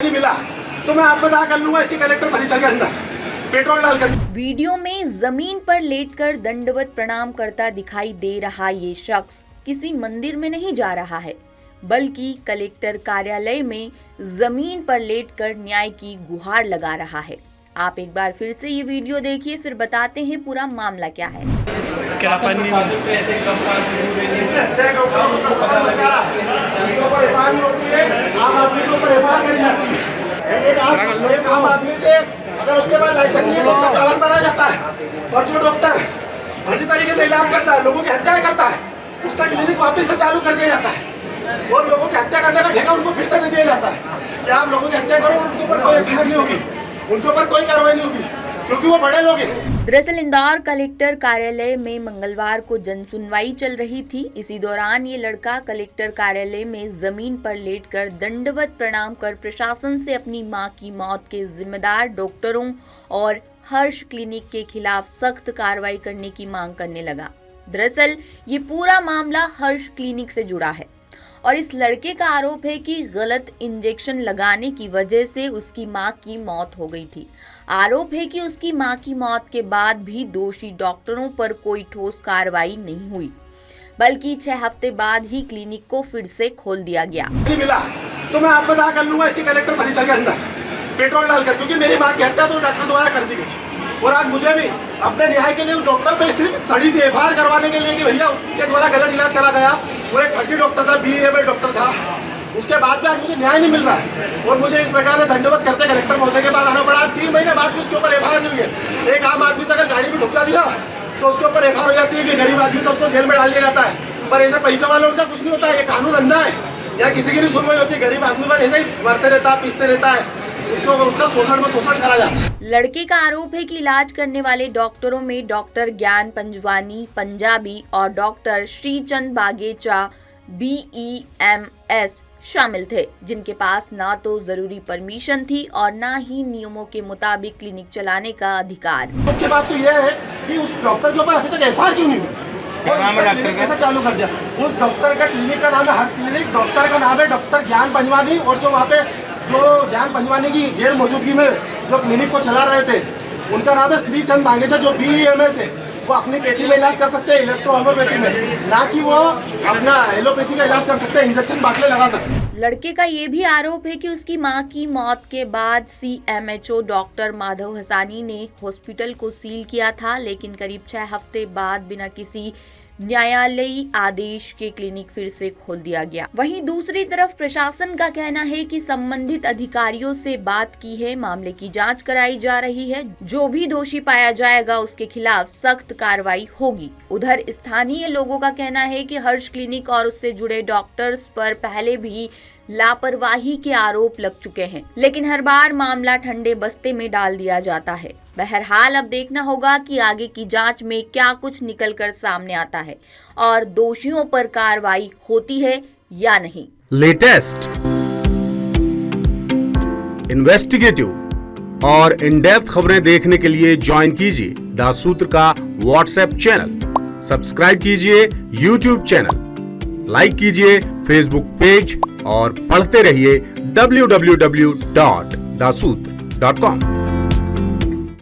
मिला तो मैं आपको कहा कर लूंगा इसी कलेक्टर परिसर के अंदर पेट्रोल डालकर। वीडियो में जमीन पर लेटकर दंडवत प्रणाम करता दिखाई दे रहा ये शख्स किसी मंदिर में नहीं जा रहा है, बल्कि कलेक्टर कार्यालय में जमीन पर लेटकर न्याय की गुहार लगा रहा है। आप एक बार फिर से ये वीडियो देखिए, फिर बताते हैं पूरा मामला क्या है। आम आदमी से अगर उसके पास लाइसेंस नहीं है तो उसका चालान बनाया जाता है, और जो डॉक्टर फर्जी तरीके से इलाज करता है, लोगों की हत्या करता है, उसका क्लिनिक वापस से चालू कर दिया जाता है, और लोगों की हत्या करने का ठेका उनको फिर से दे दिया जाता है कि आप लोगों की हत्या करो, उनके ऊपर कोई एफआईआर नहीं होगी, उनके ऊपर कोई कार्रवाई नहीं होगी, क्योंकि वो बड़े लोग हैं। दरअसल इंदौर कलेक्टर कार्यालय में मंगलवार को जनसुनवाई चल रही थी। इसी दौरान ये लड़का कलेक्टर कार्यालय में जमीन पर लेटकर दंडवत प्रणाम कर प्रशासन से अपनी मां की मौत के जिम्मेदार डॉक्टरों और हर्ष क्लिनिक के खिलाफ सख्त कार्रवाई करने की मांग करने लगा। दरअसल ये पूरा मामला हर्ष क्लिनिक से जुड़ा है और इस लड़के का आरोप है कि गलत इंजेक्शन लगाने की वजह से उसकी मां की मौत हो गई थी। आरोप है कि उसकी मां की मौत के बाद भी दोषी डॉक्टरों पर कोई ठोस कार्रवाई नहीं हुई, बल्कि 6 हफ्ते बाद ही क्लिनिक को फिर से खोल दिया गया। मिला तो मैं आपको कहा कर लूंगा इसी कलेक्टर परिसर के अंदर पेट्रोल डालकर, क्योंकि मेरी मां की हत्या तो डॉक्टर द्वारा कर दी गई, और आज मुझे भी अपने न्याय के लिए उस डॉक्टर पे सिर्फ सड़ी से एफआईआर करवाने के लिए कि भैया उसके द्वारा गलत इलाज करा गया, वो एक फर्जी डॉक्टर था, बीए डॉक्टर था, उसके बाद भी आज मुझे न्याय नहीं मिल रहा है, और मुझे इस प्रकार से दंडवत करते कलेक्टर महोदय के पास आना पड़ा। 3 महीने बाद भी उसके ऊपर एफआईआर नहीं हुई है। एक आम आदमी से अगर गाड़ी में ढुका दिया तो उसके ऊपर एफआईआर हो जाती है कि गरीब आदमी से उसको जेल में डाल दिया जाता है, पर ऐसे पैसे वालों का कुछ नहीं होता है। ये कानून अंधा है, यहाँ किसी की नहीं सुनवाई होती, गरीब आदमी पर ऐसे ही मरते रहता है, पीसते रहता है, उसका शोषण करा जाता है। लड़के का आरोप है कि इलाज करने वाले डॉक्टरों में डॉक्टर ज्ञान पंजवानी पंजाबी और डॉक्टर श्रीचंद बागेचा BEMS शामिल थे, जिनके पास ना तो जरूरी परमिशन थी और ना ही नियमों के मुताबिक क्लिनिक चलाने का अधिकार। मुख्य बात तो यह है कि उस डॉक्टर के ऊपर अभी तक एफआईआर क्यों नहीं हुई, कैसे चालू कर दिया। उस डॉक्टर का क्लिनिक का नाम है हर्ष क्लिनिक, डॉक्टर का नाम है डॉक्टर ज्ञान पंजवानी, और जो वहाँ पे जो ज्ञान पंजवानी की गैर मौजूदगी में जो क्लिनिक को चला रहे थे उनका नाम है श्रीचंद बागेचा, जो BEMS है। वो अपनी पैथी में इलाज कर सकते हैं, इलेक्ट्रो होम्योपैथी में, ना कि वो अपना एलोपैथी का इलाज कर सकते हैं, इंजेक्शन बाटले लगा सकते हैं। लड़के का ये भी आरोप है कि उसकी मां की मौत के बाद CMHO डॉक्टर माधव हसानी ने हॉस्पिटल को सील किया था, लेकिन करीब 6 हफ्ते बाद बिना किसी न्यायालयी आदेश के क्लिनिक फिर से खोल दिया गया। वहीं दूसरी तरफ प्रशासन का कहना है कि संबंधित अधिकारियों से बात की है, मामले की जांच कराई जा रही है, जो भी दोषी पाया जाएगा उसके खिलाफ सख्त कार्रवाई होगी। उधर स्थानीय लोगों का कहना है कि हर्ष क्लिनिक और उससे जुड़े डॉक्टर्स पर पहले भी लापरवाही के आरोप लग चुके हैं, लेकिन हर बार मामला ठंडे बस्ते में डाल दिया जाता है। बहरहाल अब देखना होगा कि आगे की जांच में क्या कुछ निकलकर सामने आता है और दोषियों पर कार्रवाई होती है या नहीं। लेटेस्ट, इन्वेस्टिगेटिव और इन डेप्थ खबरें देखने के लिए ज्वाइन कीजिए द सूत्र का व्हाट्सएप चैनल, सब्सक्राइब कीजिए YouTube चैनल, लाइक कीजिए Facebook पेज और पढ़ते रहिए www.daसूत्र.com।